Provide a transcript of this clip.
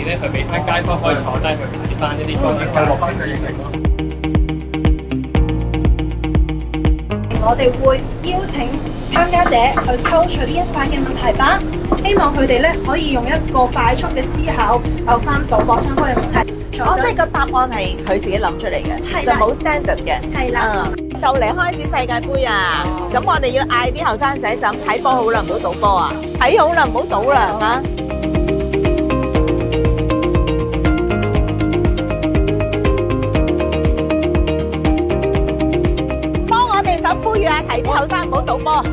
咧，去俾翻街坊可以坐低去睇翻一啲關於規劃嘅資訊咯。我哋會邀請參加者去抽取呢100嘅問題板，希望佢哋咧可以用一個快速嘅思考，有翻賭博相關嘅問題。哦，即係個答案係佢自己諗出嚟嘅，就冇 standard 嘅。係啦。就嚟開始世界盃啊！咁我哋要嗌啲後生仔就咁睇波好啦，唔好賭波啊！睇好啦，唔好賭啦嚇。幫我哋手呼籲下，提啲後生唔好賭波。